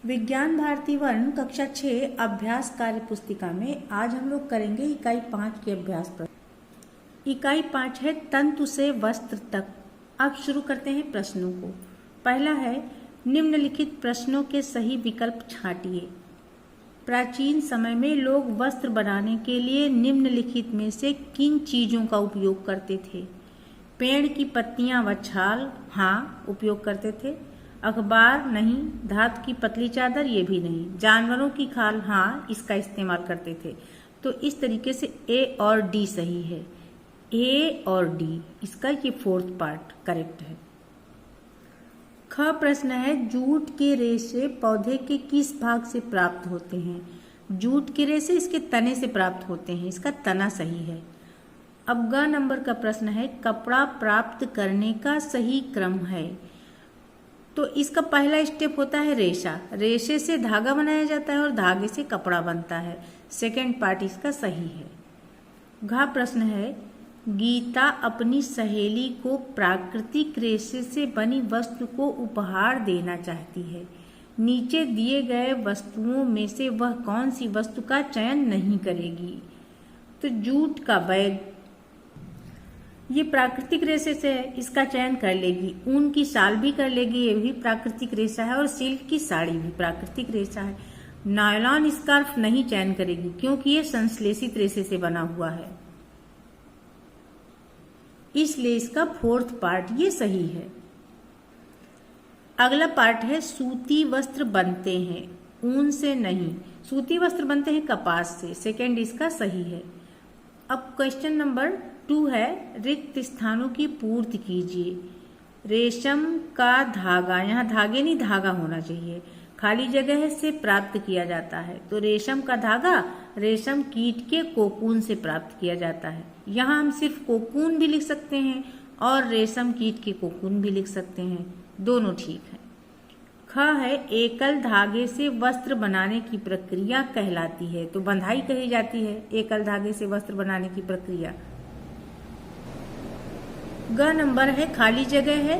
विज्ञान भारती वर्ण कक्षा 6 अभ्यास कार्य पुस्तिका में आज हम लोग करेंगे इकाई 5 के अभ्यास प्रश्न। इकाई 5 है तंतु से वस्त्र तक। अब शुरू करते हैं प्रश्नों को। पहला है निम्नलिखित प्रश्नों के सही विकल्प छांटिए। प्राचीन समय में लोग वस्त्र बनाने के लिए निम्नलिखित में से किन चीजों का उपयोग करते थे? पेड़ की पत्तियां व छाल, हाँ उपयोग करते थे। अखबार नहीं। धातु की पतली चादर, ये भी नहीं। जानवरों की खाल, हाँ इसका इस्तेमाल करते थे। तो इस तरीके से ए और डी सही है। ए और डी, इसका ये फोर्थ पार्ट करेक्ट है। ख प्रश्न है जूट के रेशे पौधे के किस भाग से प्राप्त होते हैं? जूट के रेशे इसके तने से प्राप्त होते हैं, इसका तना सही है। अब ग नंबर का प्रश्न है कपड़ा प्राप्त करने का सही क्रम है। तो इसका पहला स्टेप होता है रेशा। रेशे से धागा बनाया जाता है और धागे से कपड़ा बनता है। सेकेंड पार्ट इसका सही है। घ प्रश्न है गीता अपनी सहेली को प्राकृतिक रेशे से बनी वस्तु को उपहार देना चाहती है। नीचे दिए गए वस्तुओं में से वह कौन सी वस्तु का चयन नहीं करेगी? तो जूट का बैग, ये प्राकृतिक रेशे से है, इसका चयन कर लेगी। ऊन की शाल भी कर लेगी, ये भी प्राकृतिक रेशा है। और सिल्क की साड़ी भी प्राकृतिक रेशा है। नायलॉन स्कार्फ नहीं चयन करेगी क्योंकि ये संश्लेषित रेशे से बना हुआ है, इसलिए इसका फोर्थ पार्ट ये सही है। अगला पार्ट है सूती वस्त्र बनते हैं ऊन से नहीं। सूती वस्त्र बनते हैं कपास से। सेकेंड इसका सही है। अब क्वेश्चन नंबर 2 है रिक्त स्थानों की पूर्ति कीजिए। रेशम का धागा, यहाँ धागे नहीं धागा होना चाहिए, खाली जगह से प्राप्त किया जाता है। तो रेशम का धागा रेशम कीट के कोकून से प्राप्त किया जाता है। यहाँ हम सिर्फ कोकून भी लिख सकते हैं और रेशम कीट के कोकून भी लिख सकते हैं, दोनों ठीक है। ख है एकल धागे से वस्त्र बनाने की प्रक्रिया कहलाती है। तो बंधाई कही जाती है एकल धागे से वस्त्र बनाने की प्रक्रिया। ग नंबर है खाली जगह है,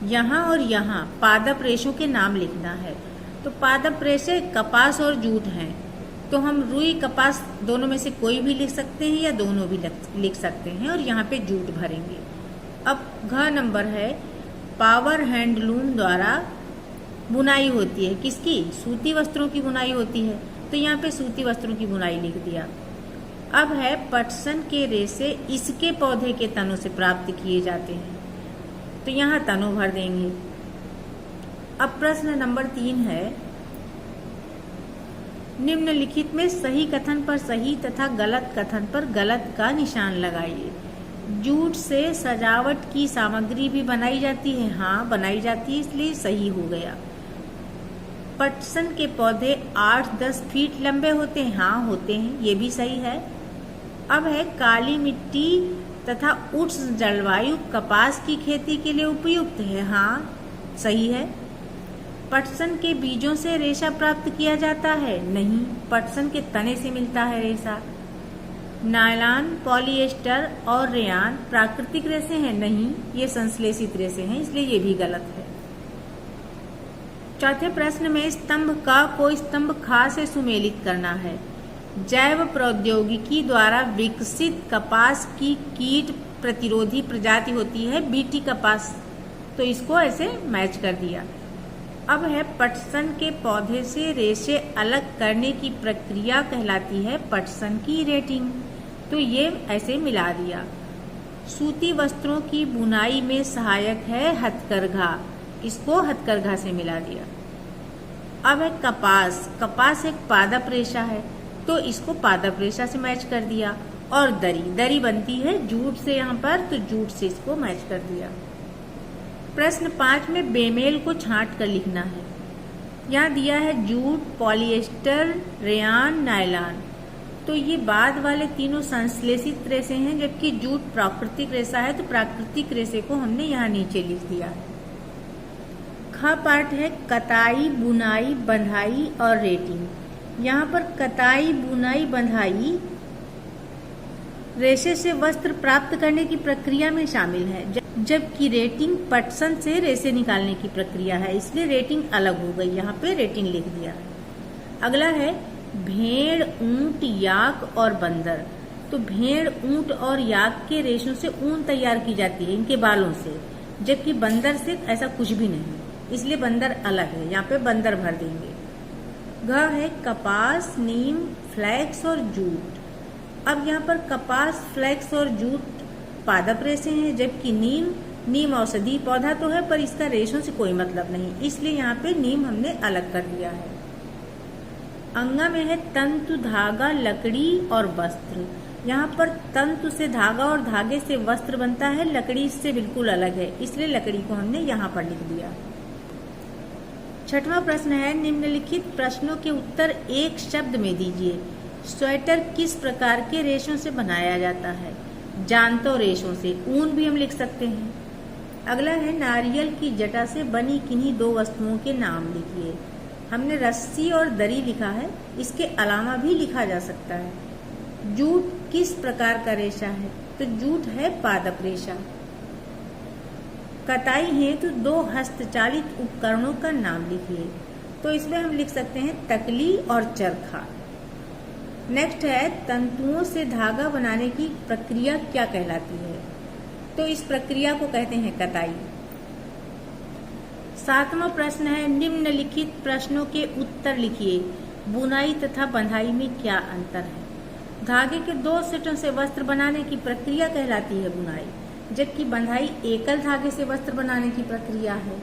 यहाँ और यहाँ पादप रेशों के नाम लिखना है। तो पादप रेशे कपास और जूट हैं, तो हम रुई कपास दोनों में से कोई भी लिख सकते हैं या दोनों भी लिख सकते हैं और यहाँ पे जूट भरेंगे। अब घ नंबर है पावर हैंडलूम द्वारा बुनाई होती है। किसकी? सूती वस्त्रों की बुनाई होती है, तो यहाँ पे सूती वस्त्रों की बुनाई लिख दिया। अब है पटसन के रेशे इसके पौधे के तनों से प्राप्त किए जाते हैं, तो यहाँ तनों भर देंगे। अब प्रश्न नंबर 3 है निम्नलिखित में सही कथन पर सही तथा गलत कथन पर गलत का निशान लगाइए। जूट से सजावट की सामग्री भी बनाई जाती है, हाँ बनाई जाती है, इसलिए सही हो गया। पटसन के पौधे 8-10 फीट लंबे होते हैं, हाँ होते हैं, ये भी सही है। अब है काली मिट्टी तथा उष्ण जलवायु कपास की खेती के लिए उपयुक्त है, हाँ सही है। पटसन के बीजों से रेशा प्राप्त किया जाता है, नहीं, पटसन के तने से मिलता है रेशा। नायलॉन, पॉलिएस्टर और रेयान प्राकृतिक रेशे हैं, नहीं ये संश्लेषित रेशे हैं, इसलिए ये भी गलत है। चौथे प्रश्न में स्तंभ का को स्तंभ खा से सुमेलित करना है। जैव प्रौद्योगिकी द्वारा विकसित कपास की कीट प्रतिरोधी प्रजाति होती है बीटी कपास, तो इसको ऐसे मैच कर दिया। अब है पटसन के पौधे से रेशे अलग करने की प्रक्रिया कहलाती है पटसन की रेटिंग, तो ये ऐसे मिला दिया। सूती वस्त्रों की बुनाई में सहायक है हथकरघा, इसको हथकरघा से मिला दिया। अब है कपास, कपास एक पादप रेशा है, तो इसको पादप रेशा से मैच कर दिया। और दरी, दरी बनती है जूट से यहाँ पर, तो जूट से इसको मैच कर दिया। प्रश्न 5 में बेमेल को छांट कर लिखना है। यहाँ दिया है जूट, पॉलिएस्टर, रेयान, नायलॉन, तो ये बाद वाले तीनों संश्लेषित रेशे हैं, जबकि जूट प्राकृतिक रेशा है, तो प्राकृतिक रेशे को हमने यहाँ नीचे लिख दिया है। ख पार्ट है कताई, बुनाई, बंधाई और रेटिंग। यहाँ पर कताई, बुनाई, बंधाई रेशे से वस्त्र प्राप्त करने की प्रक्रिया में शामिल है, जबकि रेटिंग पटसन से रेशे निकालने की प्रक्रिया है, इसलिए रेटिंग अलग हो गई, यहाँ पे रेटिंग लिख दिया है। अगला है भेड़, ऊंट, याक और बंदर। तो भेड़, ऊंट और याक के रेशों से ऊन तैयार की जाती है, इनके बालों से, जबकि बंदर से ऐसा कुछ भी नहीं, इसलिए बंदर अलग है, यहाँ पे बंदर भर देंगे। घ है कपास, नीम, फ्लैक्स और जूट। अब यहाँ पर कपास, फ्लैक्स और जूट पादप रेशे हैं, जबकि नीम औषधि पौधा तो है पर इसका रेशों से कोई मतलब नहीं, इसलिए यहाँ पे नीम हमने अलग कर दिया है। अंगा में है तंतु, धागा, लकड़ी और वस्त्र। यहाँ पर तंतु से धागा और धागे से वस्त्र बनता है, लकड़ी इससे बिल्कुल अलग है, इसलिए लकड़ी को हमने यहाँ पर लिख दिया। छठवां प्रश्न है निम्नलिखित प्रश्नों के उत्तर एक शब्द में दीजिए। स्वेटर किस प्रकार के रेशों से बनाया जाता है? जानतो रेशों से, ऊन भी हम लिख सकते हैं। अगला है नारियल की जटा से बनी किन्हीं दो वस्तुओं के नाम लिखिए। हमने रस्सी और दरी लिखा है, इसके अलावा भी लिखा जा सकता है। जूट किस प्रकार का रेशा है? तो जूट है पादप रेशा। कताई हेतु दो हस्तचालित उपकरणों का नाम लिखिए। तो इसमें हम लिख सकते हैं तकली और चरखा। नेक्स्ट है तंतुओं से धागा बनाने की प्रक्रिया क्या कहलाती है? तो इस प्रक्रिया को कहते हैं कताई। सातवां प्रश्न है निम्नलिखित प्रश्नों के उत्तर लिखिए। बुनाई तथा बंधाई में क्या अंतर है? धागे के दो सेटों से वस्त्र बनाने की प्रक्रिया कहलाती है बुनाई, जबकि बंधाई एकल धागे से वस्त्र बनाने की प्रक्रिया है।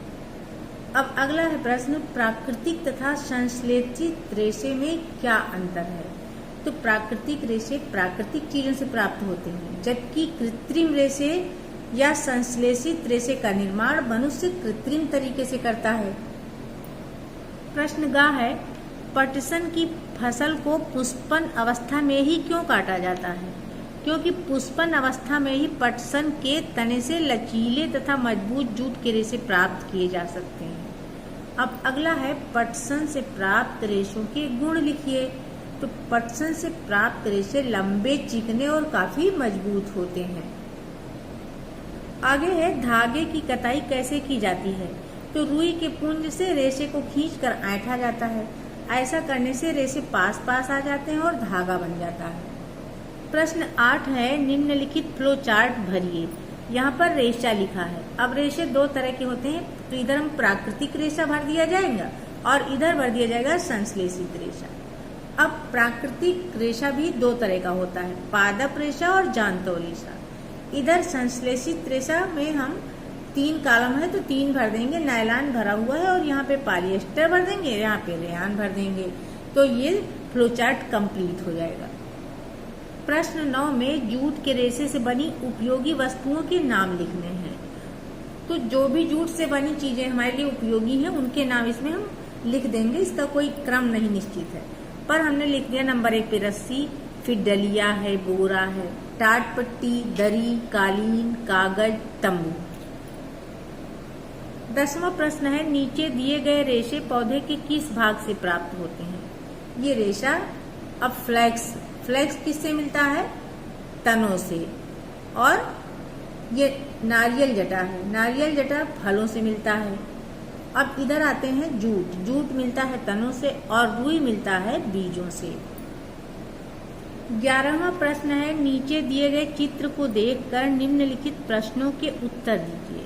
अब अगला है प्रश्न प्राकृतिक तथा संश्लेषित रेशे में क्या अंतर है? तो प्राकृतिक रेशे प्राकृतिक चीजों से प्राप्त होते हैं, जबकि कृत्रिम रेशे या संश्लेषित रेशे का निर्माण मनुष्य कृत्रिम तरीके से करता है। प्रश्न ग है पटसन की फसल को पुष्पन अवस्था में ही क्यों काटा जाता है? क्योंकि पुष्पन अवस्था में ही पटसन के तने से लचीले तथा मजबूत जूट के रेशे प्राप्त किए जा सकते हैं। अब अगला है पटसन से प्राप्त रेशों के गुण लिखिए। तो पटसन से प्राप्त रेशे लंबे, चिकने और काफी मजबूत होते हैं। आगे है धागे की कताई कैसे की जाती है? तो रुई के पुंज से रेशे को खींचकर ऐंठा जाता है। ऐसा करने से रेशे पास पास आ जाते हैं और धागा बन जाता है। प्रश्न 8 है निम्नलिखित फ्लो चार्ट भरिए। यहाँ पर रेशा लिखा है। अब रेशे दो तरह के होते हैं, तो इधर हम प्राकृतिक रेशा भर दिया जाएगा और इधर भर दिया जाएगा संश्लेषित रेशा। अब प्राकृतिक रेशा भी दो तरह का होता है, पादप रेशा और जानतो रेशा। इधर संश्लेषित रेशा में हम 3 कॉलम है तो 3 भर देंगे, नायलॉन भरा हुआ है और यहाँ पे पॉलिएस्टर भर देंगे, यहाँ पे रेयान भर देंगे, तो ये फ्लोचार्ट कंप्लीट हो जाएगा। प्रश्न 9 में जूट के रेशे से बनी उपयोगी वस्तुओं के नाम लिखने हैं। तो जो भी जूट से बनी चीजें हमारे लिए उपयोगी हैं उनके नाम इसमें हम लिख देंगे, इसका कोई क्रम नहीं निश्चित है, पर हमने लिख दिया नंबर 1 पे रस्सी, फिर डलिया है, बोरा है, टाट पट्टी, दरी, कालीन, कागज, तंबू। 10वां प्रश्न है नीचे दिए गए रेशे पौधे के किस भाग से प्राप्त होते हैं? ये रेशा अब फ्लैक्स किससे मिलता है? तनों से। और ये नारियल जटा है, नारियल जटा फलों से मिलता है। अब इधर आते हैं जूट मिलता है तनों से और रुई मिलता है बीजों से। 11वां प्रश्न है नीचे दिए गए चित्र को देखकर निम्नलिखित प्रश्नों के उत्तर दीजिए।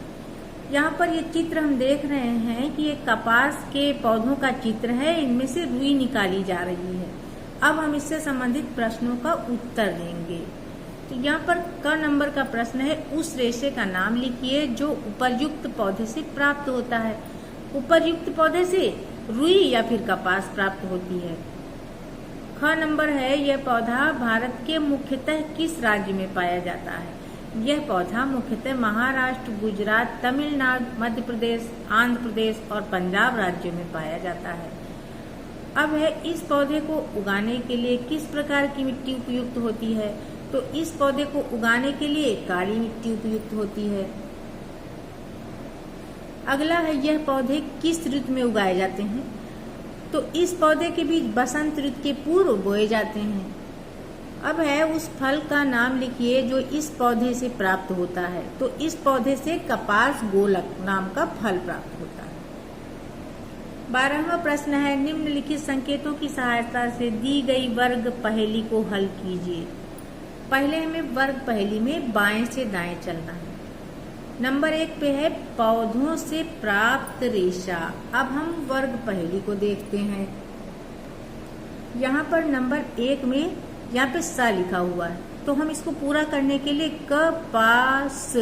यहाँ पर ये चित्र हम देख रहे हैं कि ये कपास के पौधों का चित्र है, इनमें से रुई निकाली जा रही है। अब हम इससे संबंधित प्रश्नों का उत्तर देंगे। तो यहाँ पर क नंबर का प्रश्न है उस रेशे का नाम लिखिए जो उपर्युक्त पौधे से प्राप्त होता है। उपर्युक्त पौधे से रुई या फिर कपास प्राप्त होती है। ख नंबर है यह पौधा भारत के मुख्यतः किस राज्य में पाया जाता है? यह पौधा मुख्यतः महाराष्ट्र, गुजरात, तमिलनाडु, मध्य प्रदेश, आंध्र प्रदेश और पंजाब राज्यों में पाया जाता है। अब है इस पौधे को उगाने के लिए किस प्रकार की मिट्टी उपयुक्त होती है? तो इस पौधे को उगाने के लिए काली मिट्टी उपयुक्त होती है। अगला है यह पौधे किस ऋतु में उगाए जाते हैं? तो इस पौधे के बीज बसंत ऋतु के पूर्व बोए जाते हैं। अब है उस फल का नाम लिखिए जो इस पौधे से प्राप्त होता है। तो इस पौधे से कपास गोलक नाम का फल प्राप्त होता है। 12वां प्रश्न है, निम्नलिखित संकेतों की सहायता से दी गई वर्ग पहेली को हल कीजिए। पहले हमें वर्ग पहेली में बाएं से दाएं चलना है। नंबर 1 पे है पौधों से प्राप्त रेशा। अब हम वर्ग पहेली को देखते हैं। यहाँ पर नंबर 1 में यहाँ पे सा लिखा हुआ है, तो हम इसको पूरा करने के लिए कपास,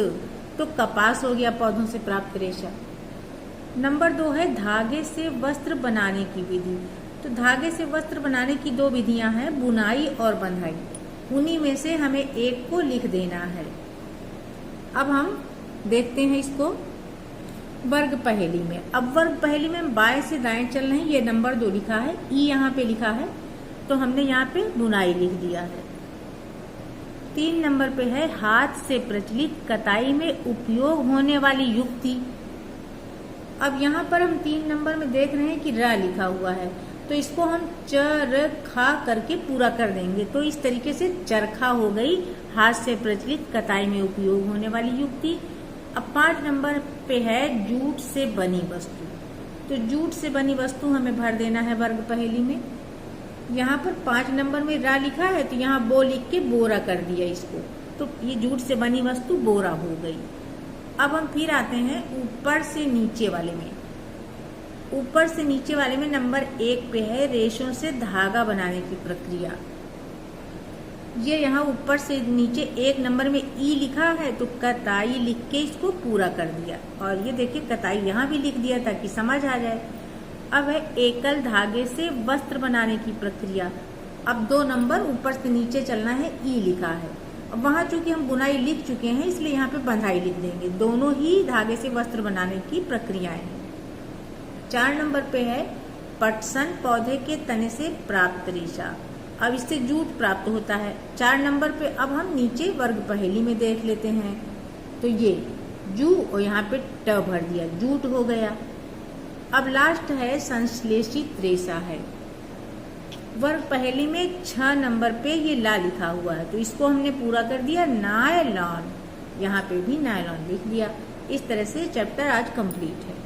तो कपास हो गया पौधों से प्राप्त रेशा। नंबर 2 है धागे से वस्त्र बनाने की विधि। तो धागे से वस्त्र बनाने की 2 विधियां हैं, बुनाई और बंधाई। उन्हीं में से हमें एक को लिख देना है। अब हम देखते हैं इसको वर्ग पहेली में। अब वर्ग पहेली में बाएं से दाएं चल रहे हैं। ये नंबर 2 लिखा है, ई यहाँ पे लिखा है, तो हमने यहाँ पे बुनाई लिख दिया है। 3 नंबर पे है हाथ से प्रचलित कताई में उपयोग होने वाली युक्ति। अब यहाँ पर हम 3 नंबर में देख रहे हैं कि रा लिखा हुआ है, तो इसको हम चरखा करके पूरा कर देंगे। तो इस तरीके से चरखा हो गई हाथ से प्रचलित कताई में उपयोग होने वाली युक्ति। अब 5 नंबर पे है जूट से बनी वस्तु। तो जूट से बनी वस्तु हमें भर देना है वर्ग पहेली में। यहाँ पर 5 नंबर में रा लिखा है, तो यहाँ बो लिख के बोरा कर दिया इसको, तो ये जूट से बनी वस्तु बोरा हो गई। अब हम फिर आते हैं ऊपर से नीचे वाले में। ऊपर से नीचे वाले में नंबर 1 पे है रेशों से धागा बनाने की प्रक्रिया। ये यहाँ ऊपर से नीचे 1 नंबर में ई लिखा है, तो कताई लिख के इसको पूरा कर दिया। और ये देखिए कताई यहाँ भी लिख दिया ताकि समझ आ जाए। अब है एकल धागे से वस्त्र बनाने की प्रक्रिया। अब 2 नंबर ऊपर से नीचे चलना है, ई लिखा है। अब वहाँ चूंकि हम बुनाई लिख चुके हैं, इसलिए यहाँ पे बंधाई लिख देंगे। दोनों ही धागे से वस्त्र बनाने की प्रक्रियाएं हैं। 4 नंबर पे है पटसन पौधे के तने से प्राप्त रेशा। अब इससे जूट प्राप्त होता है। 4 नंबर पे अब हम नीचे वर्ग पहेली में देख लेते हैं। तो ये जू और यहाँ पे ट भर दिया, जूट हो गया। अब लास्ट है संश्लेषित रेशा है। वर्ग पहेली में 6 नंबर पे ये ला लिखा हुआ है, तो इसको हमने पूरा कर दिया नायलॉन। यहाँ पे भी नायलॉन लिख दिया। इस तरह से चैप्टर आज कंप्लीट है।